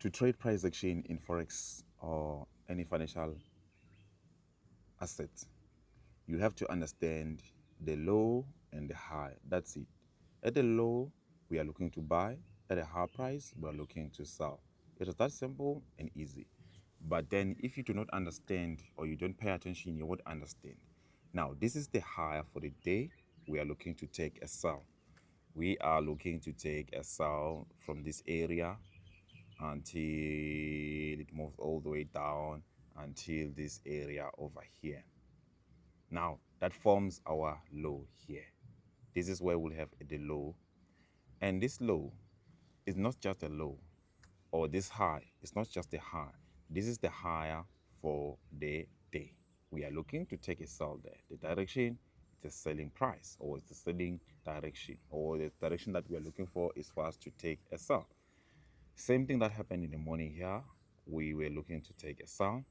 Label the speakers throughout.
Speaker 1: To trade price action in Forex or any financial asset, you have to understand the low and the high. That's it. At the low, we are looking to buy. At a high price, we are looking to sell. It is that simple and easy. But then if you do not understand or you don't pay attention, you won't understand. Now, this is the high for the day. We are looking to take a sell. We are looking to take a sell from this area until it moves all the way down until this area over here. Now that forms our low here. This is where we'll have the low, and this low is not just a low, or this high is not just a high. This is the higher for the day. We are looking to take a sell there. The direction is a selling price, or it's the selling direction, or the direction that we are looking for is for us to take a sell. Same thing that happened in the morning here. We were looking to take a sell,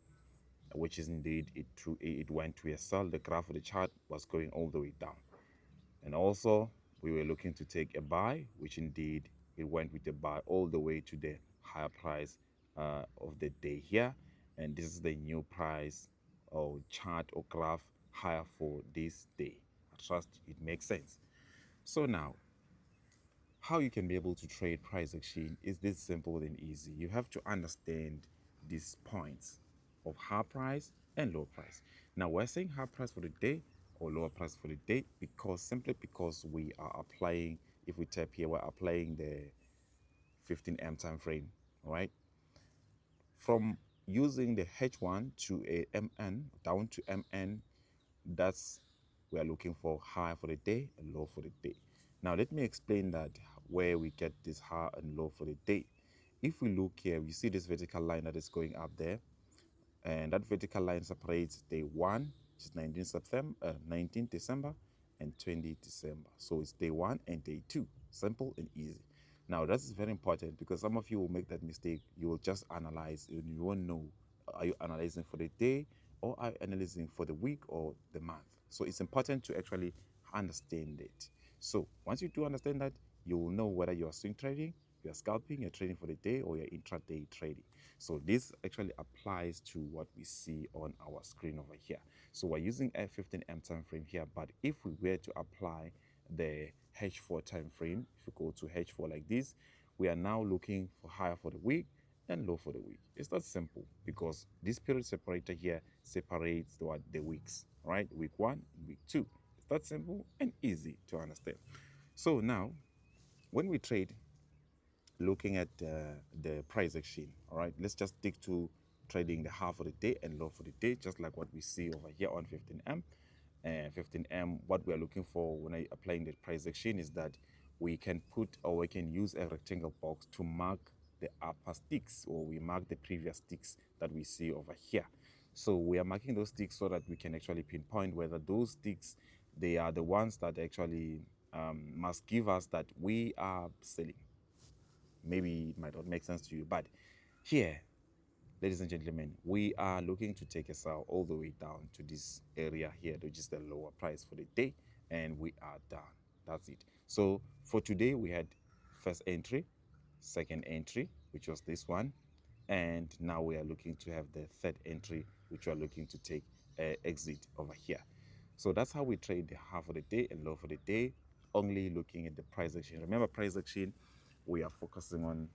Speaker 1: which is indeed it went to a sell. The graph of the chart was going all the way down. And also we were looking to take a buy, which indeed it went with a buy all the way to the higher price of the day here. And this is the new price or chart or graph higher for this day. I trust it makes sense. So now, how you can be able to trade price action is this simple and easy. You have to understand these points of high price and low price. Now we're saying high price for the day or lower price for the day because simply because we are applying, if we tap here, we're applying the 15M time frame, all right? From using the H1 to a MN down to MN, that's we are looking for high for the day and low for the day. Now let me explain that where we get this high and low for the day. If we look here, we see this vertical line that is going up there, and that vertical line separates day 1, which is 19 December and 20 December. So it's day 1 and day 2. Simple and easy. Now that's very important because some of you will make that mistake. You will just analyze and you won't know, are you analyzing for the day or are you analyzing for the week or the month? So it's important to actually understand it. So once you do understand that, you will know whether you are swing trading, you are scalping, you're trading for the day, or you're intraday trading. So this actually applies to what we see on our screen over here. So we're using a 15M time frame here, but if we were to apply the H4 time frame, if we go to H4 like this, we are now looking for higher for the week and low for the week. It's not simple because this period separator here separates the weeks, right? Week 1, week 2. It's that simple and easy to understand. So now, when we trade, looking at the price action, all right, let's just stick to trading the high for the day and low for the day, just like what we see over here on 15M. And 15M, what we are looking for when I applying the price action is that we can put or we can use a rectangle box to mark the upper sticks, or we mark the previous sticks that we see over here. So we are marking those sticks so that we can actually pinpoint whether those sticks, they are the ones that actually must give us that we are selling. Maybe it might not make sense to you, but here, ladies and gentlemen, we are looking to take a sell all the way down to this area here, which is the lower price for the day, and we are done. That's it. So for today, we had first entry, second entry, which was this one, and now we are looking to have the third entry, which we are looking to take exit over here. So that's how we trade the high for the day and low for the day, only looking at the price action. Remember, price action, we are focusing on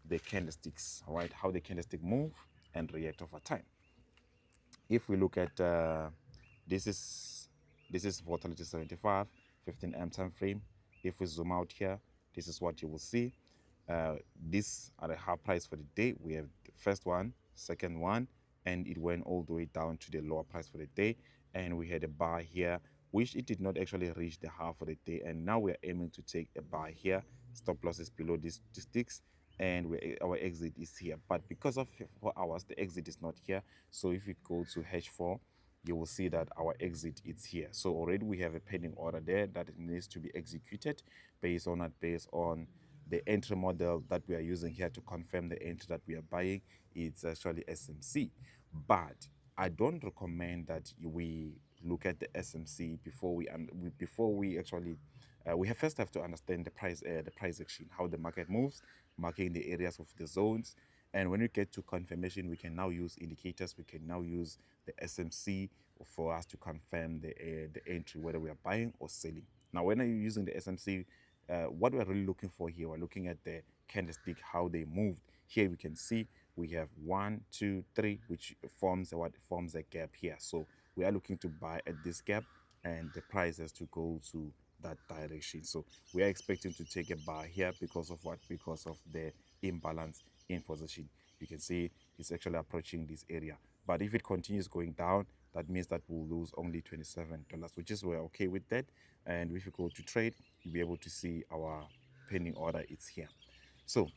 Speaker 1: the candlesticks, all right, how the candlestick move and react over time. If we look at this is volatility 75, 15M time frame. If we zoom out here, this is what you will see. These are the high price for the day. We have the first one, second one, and it went all the way down to the lower price for the day. And we had a buy here, which it did not actually reach the high for the day. And now we are aiming to take a buy here. Stop loss is below these sticks, and our exit is here. But because of 4 hours, the exit is not here. So if we go to H4, you will see that our exit is here. So already we have a pending order there that needs to be executed based on the entry model that we are using here to confirm the entry that we are buying. It's actually SMC, but I don't recommend that we look at the SMC before we actually we first have to understand the price action, how the market moves, marking the areas of the zones, And when we get to confirmation, we can now use indicators. We can now use the SMC for us to confirm the entry, whether we are buying or selling. Now, when you're using the SMC, what we're really looking for here, we're looking at the candlestick, how they moved. Here we can see we have 1, 2, 3, which forms a gap here. So we are looking to buy at this gap, and the price has to go to that direction. So we are expecting to take a buy here because of what? Because of the imbalance in position. You can see it's actually approaching this area. But if it continues going down, that means that we'll lose only $27, which is we're okay with that. And if you go to trade, you'll be able to see our pending order. It's here. So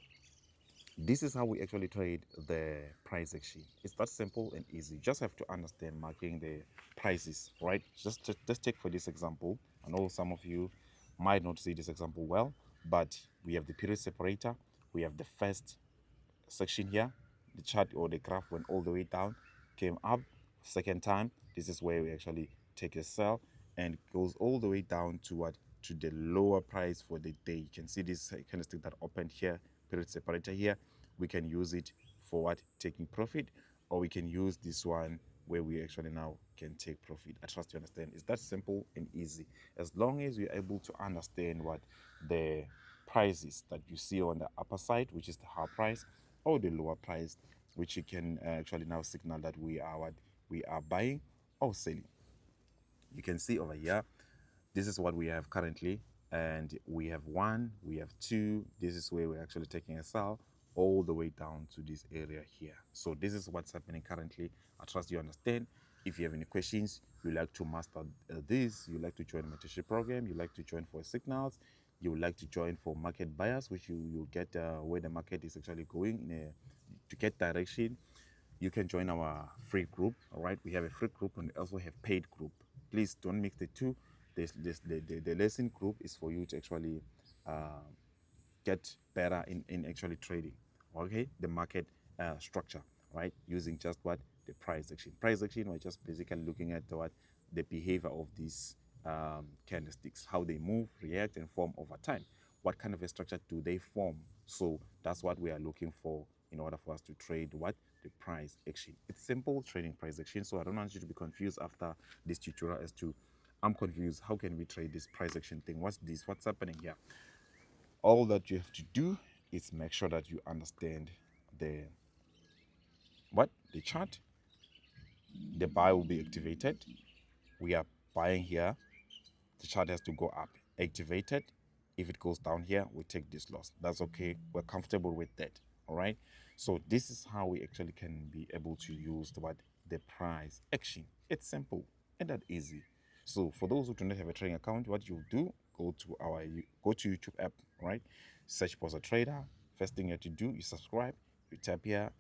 Speaker 1: this is how we actually trade the price action. It's that simple and easy. You just have to understand marking the prices, right? Just take for this example. I know some of you might not see this example well, but we have the period separator. We have the first section here. The chart or the graph went all the way down, came up. Second time, this is where we actually take a sell and goes all the way down to what? To the lower price for the day. You can see this candlestick that opened here, period separator here. We can use it for what? Taking profit, or we can use this one where we actually now can take profit. I trust you understand. It's that simple and easy. As long as you're able to understand what the prices that you see on the upper side, which is the high price, or the lower price, which you can actually now signal that we are what? We are buying or selling. You can see over here, this is what we have currently, and we have 1, we have 2. This is where we're actually taking a sell all the way down to this area here. So this is what's happening currently. I trust you understand. If you have any questions, you like to master this, you like to join the mentorship program, you like to join for signals, you would like to join for market bias, which you get where the market is actually going to get direction, you can join our free group. All right, we have a free group and we also have paid group. Please don't mix the two. The lesson group is for you to actually uh, get better in actually trading, okay, the market structure, right, using just what? The price action. We're just basically looking at what? The behavior of these candlesticks, how they move, react, and form over time. What kind of a structure do they form? So that's what we are looking for in order for us to trade what? The price action. It's simple trading price action. So I don't want you to be confused after this tutorial as to, I'm confused, how can we trade this price action thing? What's this? What's happening here? All that you have to do is make sure that you understand the the chart. The buy will be activated. We are buying here. The chart has to go up, activated. If it goes down here, we take this loss. That's okay. We're comfortable with that. All right. So this is how we actually can be able to use the price action. It's simple and that easy. So for those who do not have a trading account, what you do, go to YouTube app, right? Search Bozza Trader. First thing you have to do, you subscribe, you tap here,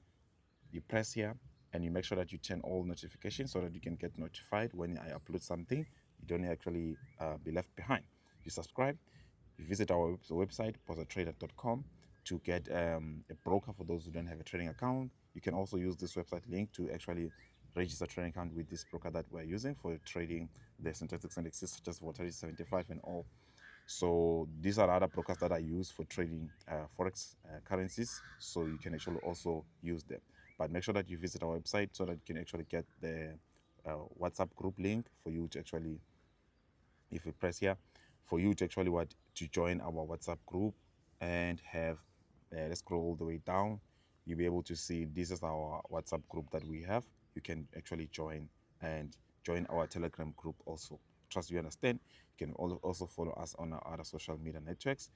Speaker 1: you press here, and you make sure that you turn all notifications so that you can get notified when I upload something. You don't actually be left behind. You subscribe, you visit our website, bozzatrader.com, to get a broker for those who don't have a trading account. You can also use this website link to actually register a trading account with this broker that we're using for trading the synthetics indexes such as Volatility 75 and all. So these are other brokers that I use for trading Forex currencies. So you can actually also use them. But make sure that you visit our website so that you can actually get the WhatsApp group link for you to actually, if you press here, for you to actually to join our WhatsApp group and have, let's scroll all the way down. You'll be able to see this is our WhatsApp group that we have. You can actually join and join our Telegram group also. Trust you understand. You can also follow us on our other social media networks,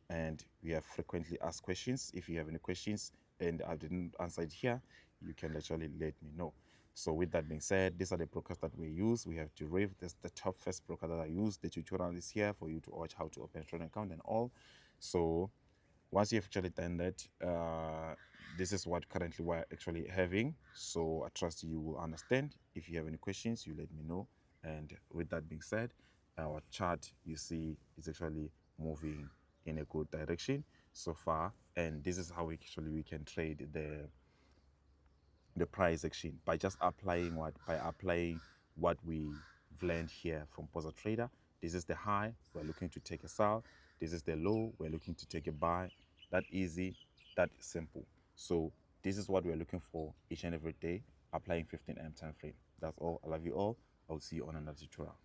Speaker 1: and we have frequently asked questions. If you have any questions and I didn't answer it here, you can actually let me know. So with that being said, these are the brokers that we use. We have Deriv, that's the top first broker that I use. The tutorial is here for you to watch how to open a trading account and all. So once you've actually done that, this is what currently we're actually having. So I trust you will understand. If you have any questions, you let me know. And with that being said, our chart, you see, is actually moving in a good direction so far. And this is how we can trade the price action by just applying what we've learned here from Bozza Trader. This is the high, we're looking to take a sell. This is the low, we're looking to take a buy. That easy, that simple. So This is what we're looking for each and every day, applying 15 AM time frame. That's all. I love you all. I'll see you on another tutorial.